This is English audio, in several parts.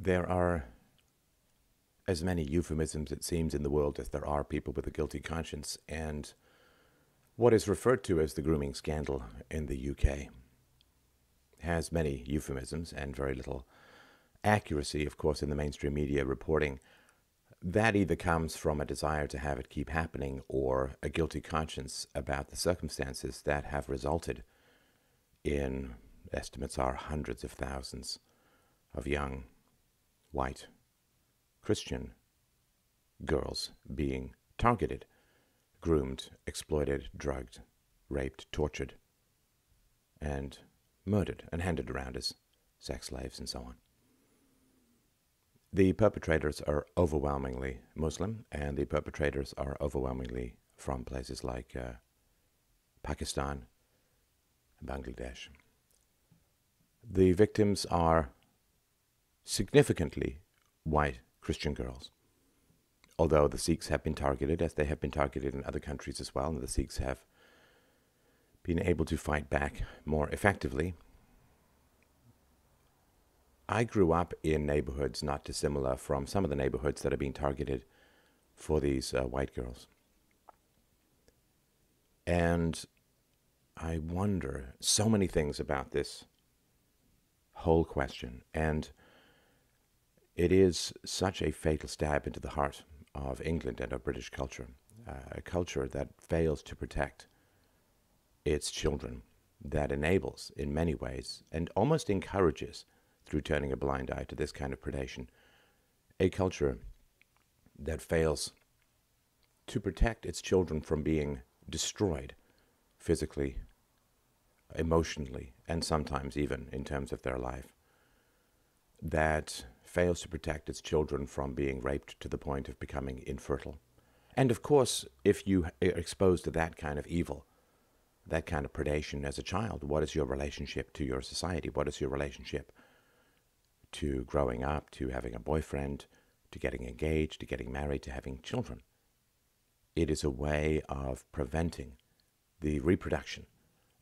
There are as many euphemisms, it seems, in the world as there are people with a guilty conscience, and what is referred to as the grooming scandal in the UK has many euphemisms and very little accuracy, of course, in the mainstream media reporting. That either comes from a desire to have it keep happening or a guilty conscience about the circumstances that have resulted in, estimates are, hundreds of thousands of young, white, Christian girls being targeted, groomed, exploited, drugged, raped, tortured, and murdered and handed around as sex slaves and so on. The perpetrators are overwhelmingly Muslim, and the perpetrators are overwhelmingly from places like Pakistan and Bangladesh. The victims are significantly white Christian girls, although the Sikhs have been targeted, as they have been targeted in other countries as well, and the Sikhs have been able to fight back more effectively. I grew up in neighborhoods not dissimilar from some of the neighborhoods that are being targeted for these white girls. And I wonder so many things about this whole question. And it is such a fatal stab into the heart of England and of British culture, a culture that fails to protect its children, that enables, in many ways, and almost encourages, through turning a blind eye to this kind of predation, a culture that fails to protect its children from being destroyed physically, emotionally, and sometimes even in terms of their life, that fails to protect its children from being raped to the point of becoming infertile. And of course, if you are exposed to that kind of evil, that kind of predation as a child, what is your relationship to your society? What is your relationship to growing up, to having a boyfriend, to getting engaged, to getting married, to having children? It is a way of preventing the reproduction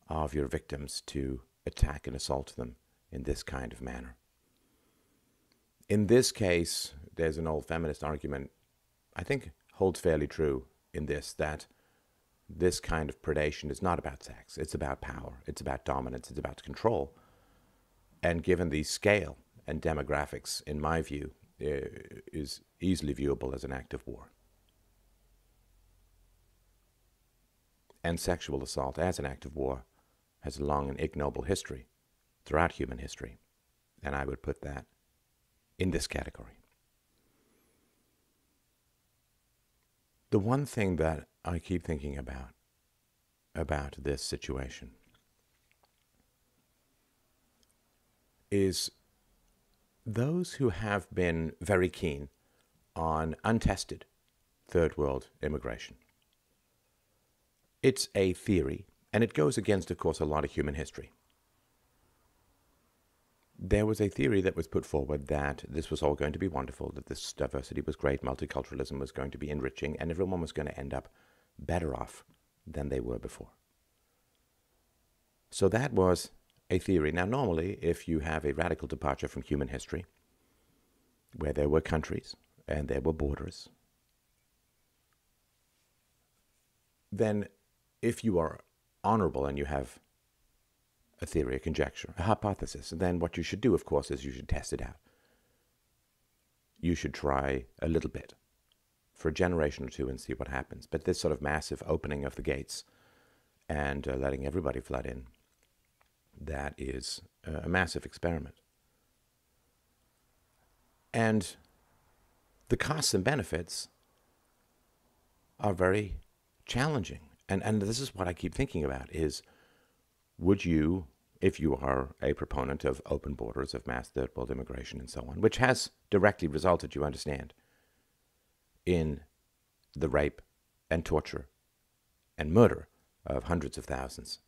of your victims to attack and assault them in this kind of manner. In this case, there's an old feminist argument, I think holds fairly true in this, that this kind of predation is not about sex. It's about power. It's about dominance. It's about control. And given the scale and demographics, in my view, is easily viewable as an act of war. And sexual assault as an act of war has a long and ignoble history throughout human history. And I would put that in this category. The one thing that I keep thinking about this situation is those who have been very keen on untested third world immigration. It's a theory, and it goes against, of course, a lot of human history. There was a theory that was put forward that this was all going to be wonderful, that this diversity was great, multiculturalism was going to be enriching, and everyone was going to end up better off than they were before. So that was a theory. Now, normally, if you have a radical departure from human history, where there were countries and there were borders, then if you are honorable and you have a theory, a conjecture, a hypothesis, then what you should do, of course, is you should test it out. You should try a little bit for a generation or two and see what happens. But this sort of massive opening of the gates and letting everybody flood in, that is a massive experiment. And the costs and benefits are very challenging. And this is what I keep thinking about is, would you, if you are a proponent of open borders, of mass third world immigration and so on, which has directly resulted, you understand, in the rape and torture and murder of hundreds of thousands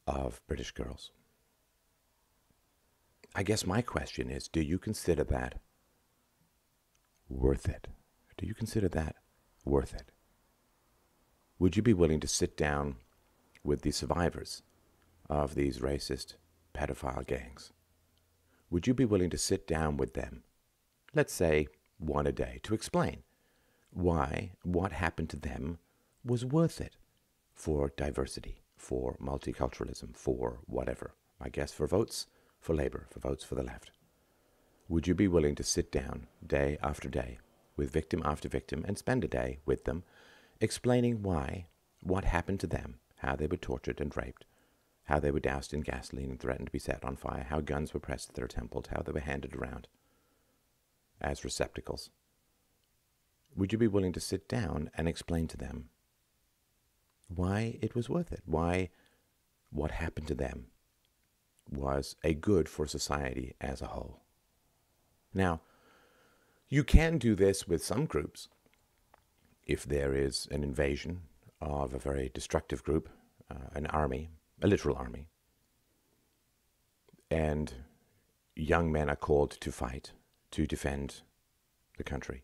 of British girls. I guess my question is, do you consider that worth it? Do you consider that worth it? Would you be willing to sit down with the survivors of these racist pedophile gangs? would you be willing to sit down with them, let's say one a day, to explain why what happened to them was worth it for diversity, for multiculturalism, for whatever? I guess for votes for Labour, for votes for the left. Would you be willing to sit down day after day with victim after victim and spend a day with them explaining why, what happened to them, how they were tortured and raped, how they were doused in gasoline and threatened to be set on fire, how guns were pressed to their temples, how they were handed around as receptacles? Would you be willing to sit down and explain to them why it was worth it, why what happened to them was a good for society as a whole? Now, you can do this with some groups. If there is an invasion of a very destructive group, an army, a literal army, and young men are called to fight, to defend the country.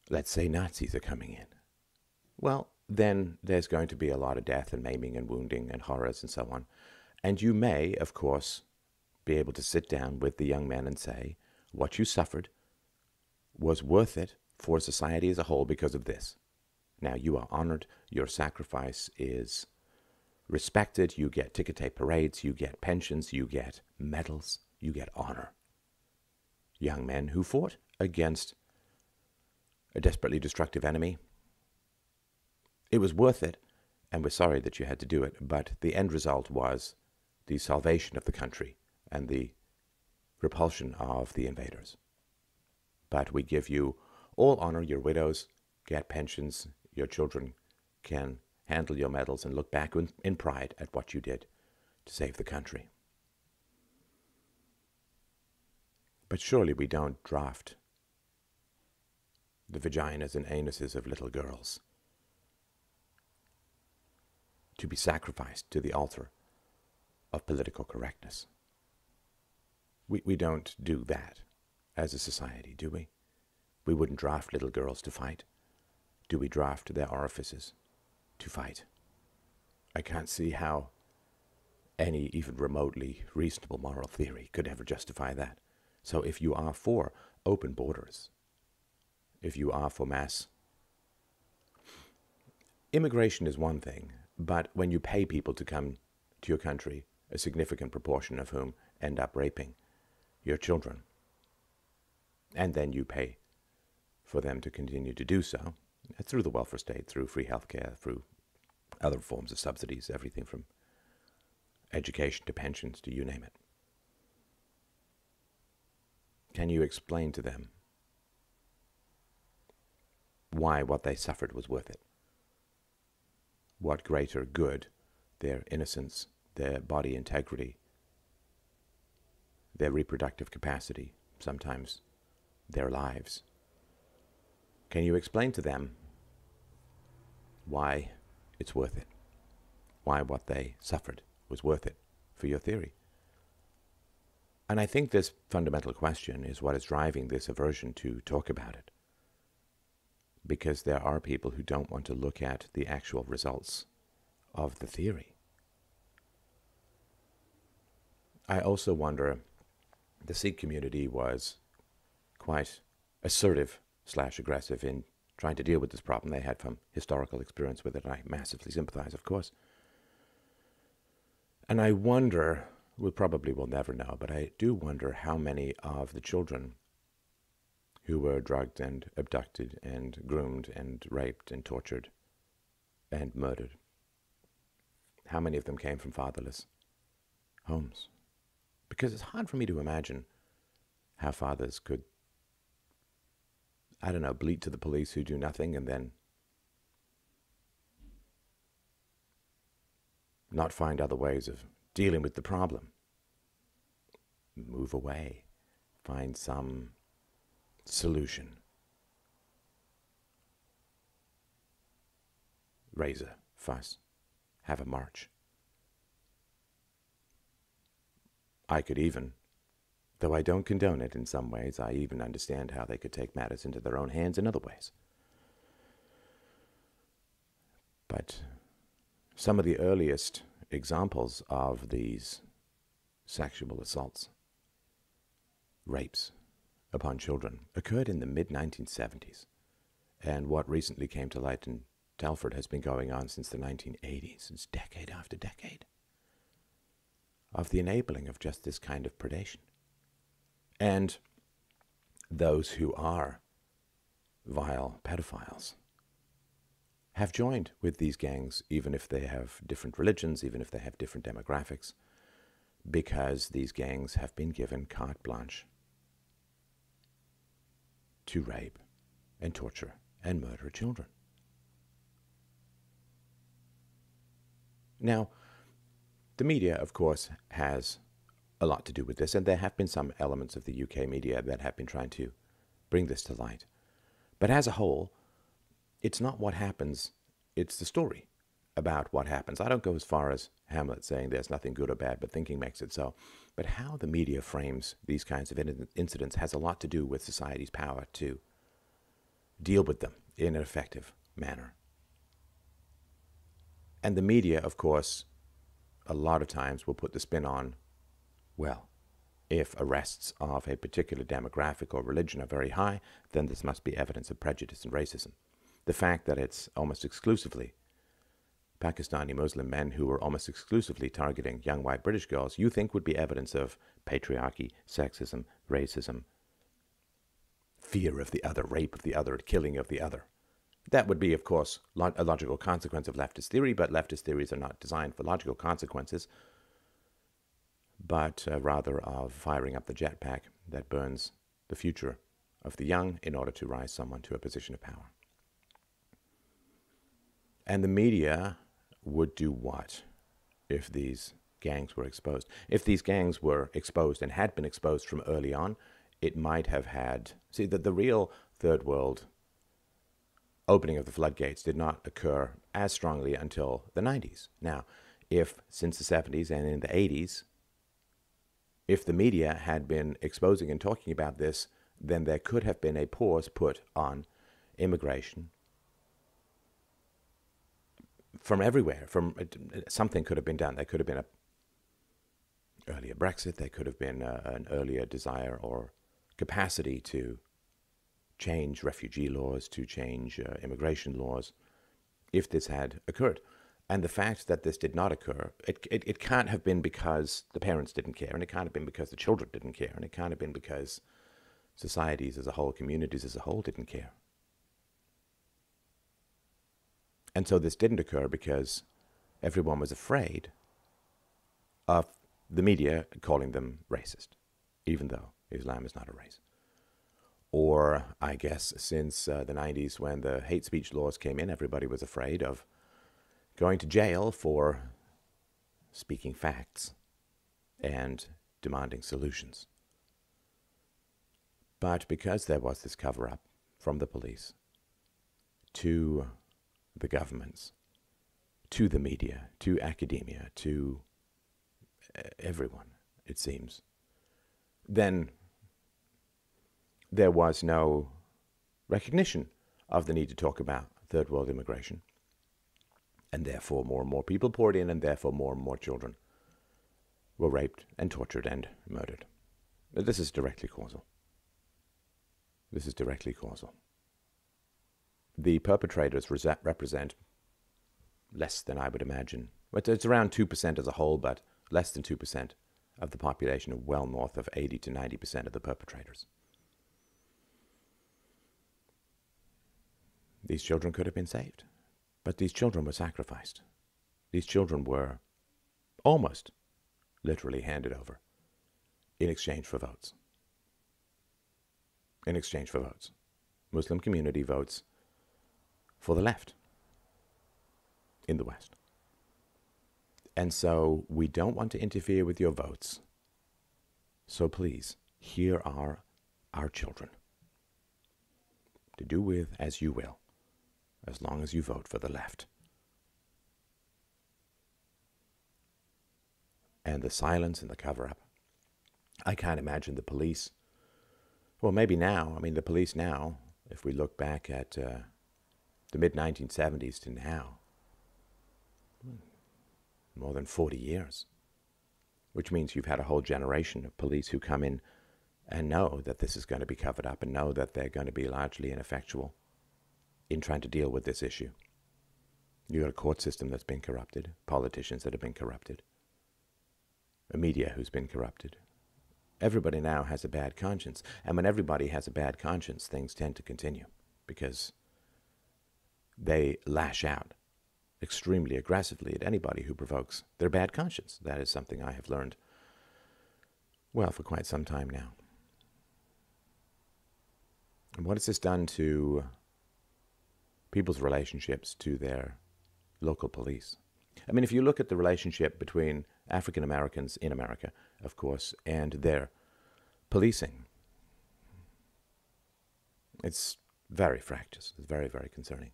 Let's say Nazis are coming in. Well, then there's going to be a lot of death and maiming and wounding and horrors and so on. And you may, of course, be able to sit down with the young men and say, what you suffered was worth it for society as a whole because of this. Now, you are honored, your sacrifice is respected, you get ticker tape parades, you get pensions, you get medals, you get honor. Young men who fought against a desperately destructive enemy, it was worth it, and we're sorry that you had to do it, but the end result was the salvation of the country and the repulsion of the invaders. But we give you all honor, your widows get pensions, your children can handle your medals and look back in pride at what you did to save the country. But surely we don't draft the vaginas and anuses of little girls to be sacrificed to the altar of political correctness. We don't do that as a society, do we? We wouldn't draft little girls to fight. Do we draft their orifices to fight? I can't see how any even remotely reasonable moral theory could ever justify that. So if you are for open borders, if you are for mass immigration is one thing, but when you pay people to come to your country, a significant proportion of whom end up raping your children, and then you pay for them to continue to do so through the welfare state, through free healthcare, through other forms of subsidies, everything from education to pensions to you name it. Can you explain to them why what they suffered was worth it? What greater good their innocence, their body integrity, their reproductive capacity, sometimes their lives. Can you explain to them why it's worth it? Why what they suffered was worth it for your theory? And I think this fundamental question is what is driving this aversion to talk about it. Because there are people who don't want to look at the actual results of the theory. I also wonder, the Sikh community was quite assertive/aggressive in trying to deal with this problem. They had some historical experience with it, and I massively sympathize, of course. And I wonder, we probably will never know, but I do wonder how many of the children who were drugged and abducted and groomed and raped and tortured and murdered, how many of them came from fatherless homes? Because it's hard for me to imagine how fathers could, I don't know, bleat to the police who do nothing and then not find other ways of dealing with the problem. Move away, find some solution. Raise a fuss, have a march. I could even, though I don't condone it in some ways, I even understand how they could take matters into their own hands in other ways. But some of the earliest examples of these sexual assaults, rapes upon children occurred in the mid-1970s, and what recently came to light in Telford has been going on since the 1980s. It's decade after decade of the enabling of just this kind of predation. And those who are vile pedophiles have joined with these gangs, even if they have different religions, even if they have different demographics, because these gangs have been given carte blanche to rape and torture and murder children. Now, the media, of course, has a lot to do with this, and there have been some elements of the UK media that have been trying to bring this to light. But as a whole, it's not what happens, it's the story about what happens. I don't go as far as Hamlet saying there's nothing good or bad, but thinking makes it so. But how the media frames these kinds of incidents has a lot to do with society's power to deal with them in an effective manner. And the media, of course, a lot of times will put the spin on, well, if arrests of a particular demographic or religion are very high, then this must be evidence of prejudice and racism. The fact that it's almost exclusively Pakistani Muslim men who are almost exclusively targeting young white British girls, you think would be evidence of patriarchy, sexism, racism, fear of the other, rape of the other, killing of the other. That would be, of course, a logical consequence of leftist theory, but leftist theories are not designed for logical consequences, but rather of firing up the jetpack that burns the future of the young in order to rise someone to a position of power. And the media would do what if these gangs were exposed? If these gangs were exposed and had been exposed from early on, it might have had... See, the real third world opening of the floodgates did not occur as strongly until the 90s. Now, if since the 70s and in the 80s, if the media had been exposing and talking about this, then there could have been a pause put on immigration from everywhere. Something could have been done. There could have been an earlier Brexit. There could have been an earlier desire or capacity to change refugee laws, to change immigration laws, if this had occurred. And the fact that this did not occur, it can't have been because the parents didn't care, and it can't have been because the children didn't care, and it can't have been because societies as a whole, communities as a whole didn't care. And so this didn't occur because everyone was afraid of the media calling them racist, even though Islam is not a race. Or, I guess, since the 90s when the hate speech laws came in, everybody was afraid of going to jail for speaking facts and demanding solutions. But because there was this cover-up from the police to the governments, to the media, to academia, to everyone, it seems, then there was no recognition of the need to talk about third world immigration. And therefore more and more people poured in, and therefore more and more children were raped and tortured and murdered. This is directly causal. This is directly causal. The perpetrators represent less than I would imagine. It's around 2% as a whole, but less than 2% of the population, of well north of 80 to 90% of the perpetrators. These children could have been saved, but these children were sacrificed. These children were almost literally handed over in exchange for votes. In exchange for votes. Muslim community votes for the left in the West. And so we don't want to interfere with your votes. So please, here are our children. To do with as you will, as long as you vote for the left. And the silence and the cover-up. I can't imagine the police. Well, maybe now. I mean, the police now, if we look back at the mid-1970s to now, more than 40 years. which means you've had a whole generation of police who come in and know that this is going to be covered up and know that they're going to be largely ineffectual in trying to deal with this issue. You've got a court system that's been corrupted, politicians that have been corrupted, a media who's been corrupted. Everybody now has a bad conscience. And when everybody has a bad conscience, things tend to continue because they lash out extremely aggressively at anybody who provokes their bad conscience. That is something I have learned, well, for quite some time now. And what has this done to people's relationships to their local police? I mean, if you look at the relationship between African Americans in America, of course, and their policing, it's very fractious. It's very, very concerning.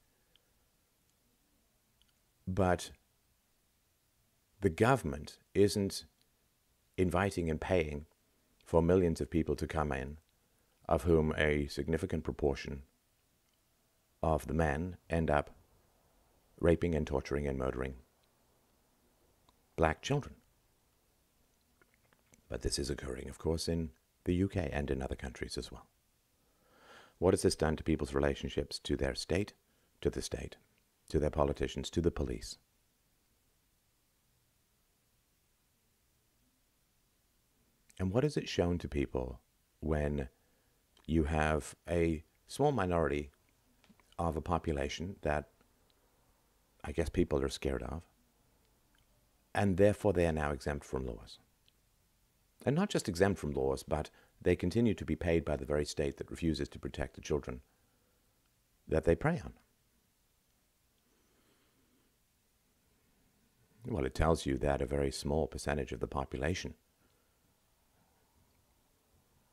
But the government isn't inviting and paying for millions of people to come in, of whom a significant proportion of the men end up raping and torturing and murdering black children. But this is occurring, of course, in the UK and in other countries as well. What has this done to people's relationships to their state, to the state, to their politicians, to the police? And what has it shown to people when you have a small minority of a population that I guess people are scared of, and therefore they are now exempt from laws? And not just exempt from laws, but they continue to be paid by the very state that refuses to protect the children that they prey on. Well, it tells you that a very small percentage of the population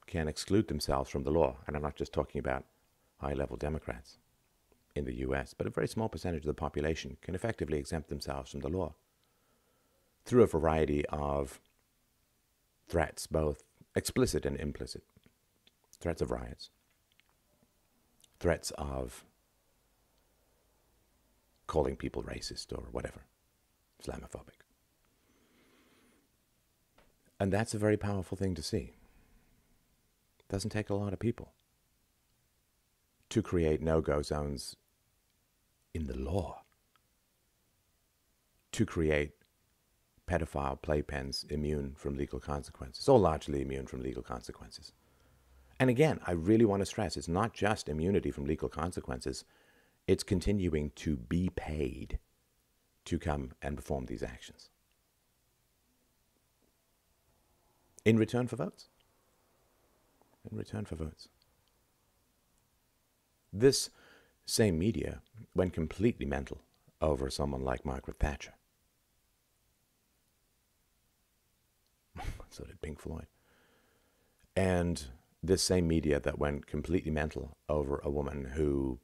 can exclude themselves from the law. And I'm not just talking about high-level Democrats in the U.S., but a very small percentage of the population can effectively exempt themselves from the law through a variety of threats, both explicit and implicit. Threats of riots, threats of calling people racist or whatever, Islamophobic. And that's a very powerful thing to see. It doesn't take a lot of people to create no-go zones in the law, to create pedophile playpens immune from legal consequences, or largely immune from legal consequences. And again, I really want to stress, it's not just immunity from legal consequences, it's continuing to be paid to come and perform these actions. In return for votes. In return for votes. This same media went completely mental over someone like Margaret Thatcher. So did Pink Floyd. And this same media that went completely mental over a woman who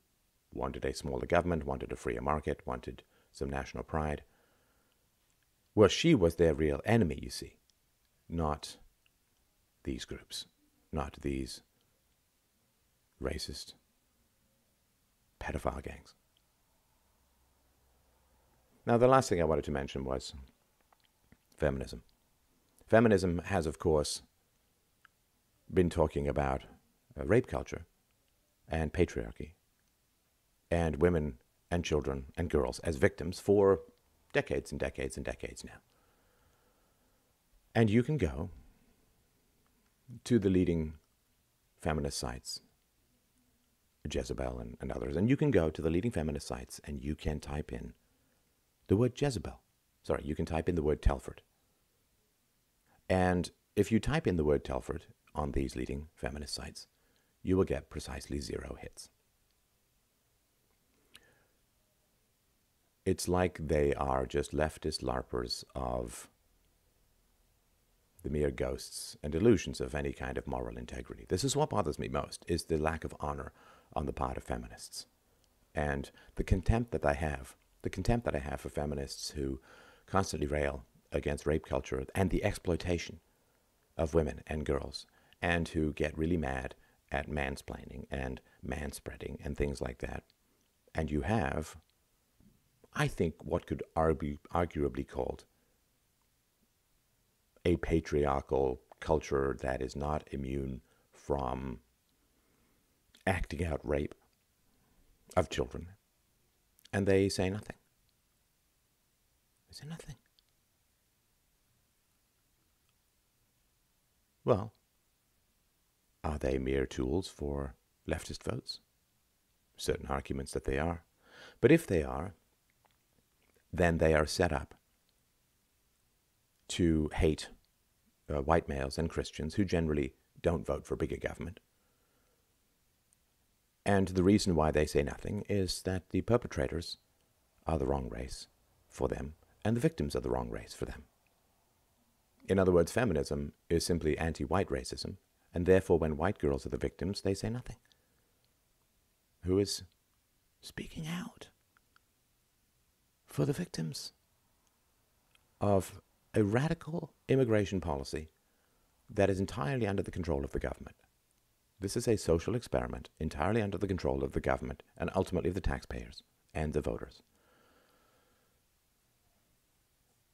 wanted a smaller government, wanted a freer market, wanted some national pride. Well, she was their real enemy, you see, not these groups, not these racist pedophile gangs. Now, the last thing I wanted to mention was feminism. Feminism has, of course, been talking about rape culture and patriarchy and women and children and girls as victims for decades and decades and decades now. And you can go to the leading feminist sites, Jezebel and others, and you can go to the leading feminist sites and you can type in the word Jezebel. Sorry, you can type in the word Telford. And if you type in the word Telford on these leading feminist sites, you will get precisely 0 hits. It's like they are just leftist LARPers of the mere ghosts and illusions of any kind of moral integrity. This is what bothers me most, is the lack of honor on the part of feminists. And the contempt that I have for feminists who constantly rail against rape culture and the exploitation of women and girls, and who get really mad at mansplaining and manspreading and things like that. And you have, I think, what could arguably called a patriarchal culture that is not immune from acting out rape of children. And they say nothing. They say nothing. Well, are they mere tools for leftist votes? Certain arguments that they are. But if they are, then they are set up to hate white males and Christians who generally don't vote for bigger government. And the reason why they say nothing is that the perpetrators are the wrong race for them, and the victims are the wrong race for them. In other words, feminism is simply anti-white racism, and therefore when white girls are the victims, they say nothing. Who is speaking out for the victims of a radical immigration policy that is entirely under the control of the government? This is a social experiment entirely under the control of the government and ultimately the taxpayers and the voters.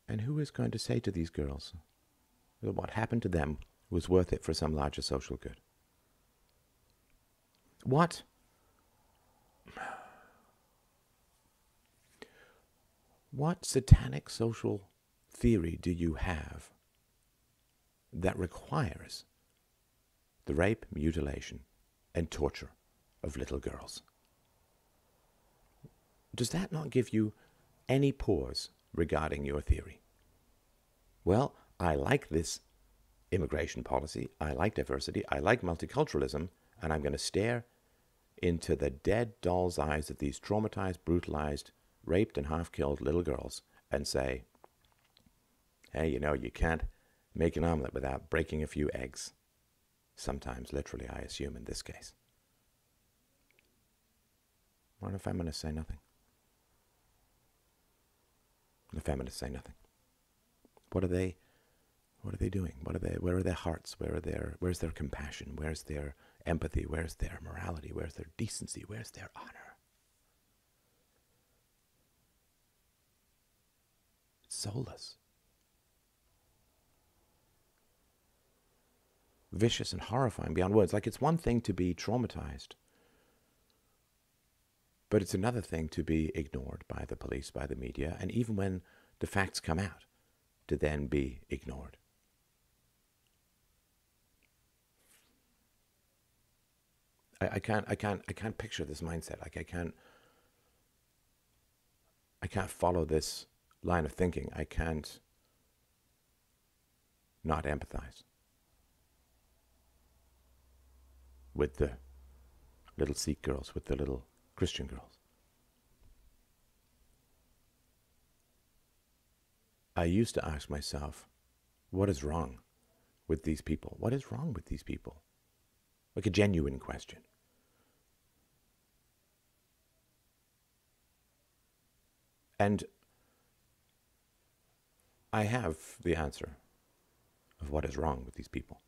And who is going to say to these girls that what happened to them was worth it for some larger social good? What satanic social theory do you have that requires the rape, mutilation, and torture of little girls? Does that not give you any pause regarding your theory? Well, I like this immigration policy, I like diversity, I like multiculturalism, and I'm going to stare into the dead doll's eyes of these traumatized, brutalized, raped, and half-killed little girls and say, hey, you know, you can't make an omelet without breaking a few eggs. Sometimes, literally, I assume in this case. Why do feminists say nothing? The feminists say nothing. What are they doing? Where are their hearts? Where's their compassion? Where's their empathy? Where's their morality? Where's their decency? Where's their honor? It's soulless. Vicious and horrifying beyond words. Like, it's one thing to be traumatized, but it's another thing to be ignored by the police, by the media, and even when the facts come out, to then be ignored. I can't picture this mindset. Like, I can't follow this line of thinking. I can't not empathize with the little Sikh girls, with the little Christian girls. I used to ask myself, what is wrong with these people? What is wrong with these people? Like a genuine question. And I have the answer of what is wrong with these people.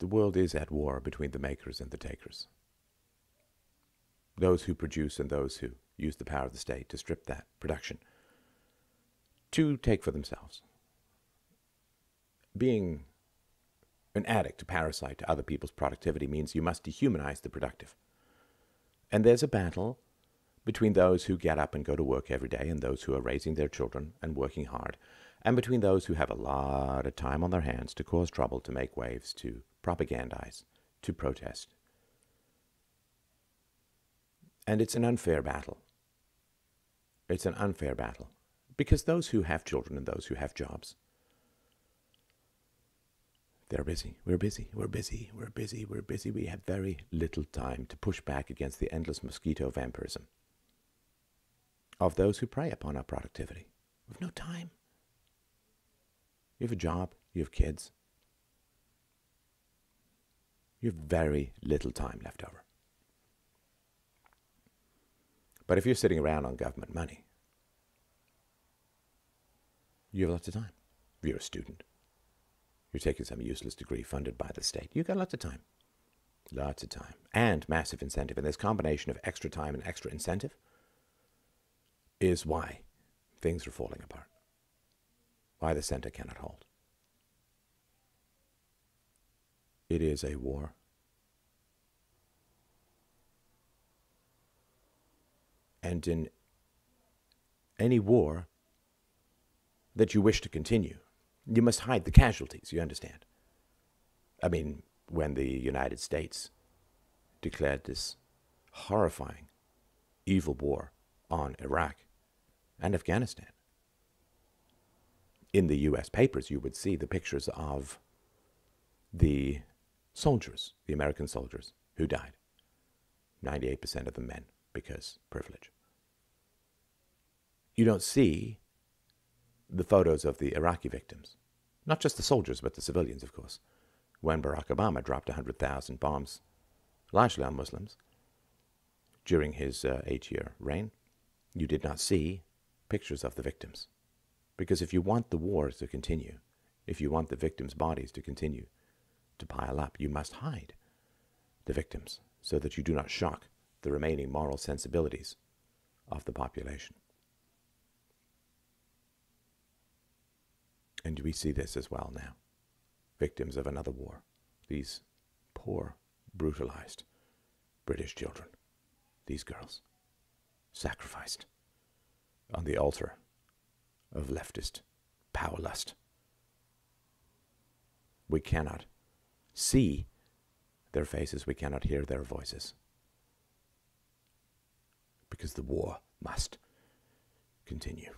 The world is at war between the makers and the takers. Those who produce and those who use the power of the state to strip that production to take for themselves. Being an addict, a parasite to other people's productivity means you must dehumanize the productive. And there's a battle between those who get up and go to work every day and those who are raising their children and working hard, and between those who have a lot of time on their hands to cause trouble, to make waves, to propagandize, to protest. And it's an unfair battle. It's an unfair battle. Because those who have children and those who have jobs, they're busy. We're busy. We're busy. We're busy. We're busy. We have very little time to push back against the endless mosquito vampirism of those who prey upon our productivity. We have no time. You have a job. You have kids. You have very little time left over. But if you're sitting around on government money, you have lots of time. If you're a student, you're taking some useless degree funded by the state, you've got lots of time. Lots of time. And massive incentive. And this combination of extra time and extra incentive is why things are falling apart, why the center cannot hold. It is a war. And in any war that you wish to continue, you must hide the casualties, you understand? I mean, when the United States declared this horrifying, evil war on Iraq and Afghanistan, in the U.S. papers you would see the pictures of the soldiers, the American soldiers who died. 98% of them men, because privilege. You don't see the photos of the Iraqi victims. Not just the soldiers, but the civilians, of course. When Barack Obama dropped 100,000 bombs, largely on Muslims, during his 8-year reign, you did not see pictures of the victims. Because if you want the war to continue, if you want the victims' bodies to continue to pile up, you must hide the victims so that you do not shock the remaining moral sensibilities of the population. And we see this as well now. Victims of another war. These poor, brutalized British children. These girls. Sacrificed on the altar of leftist power lust. We cannot see their faces. We cannot hear their voices. Because the war must continue.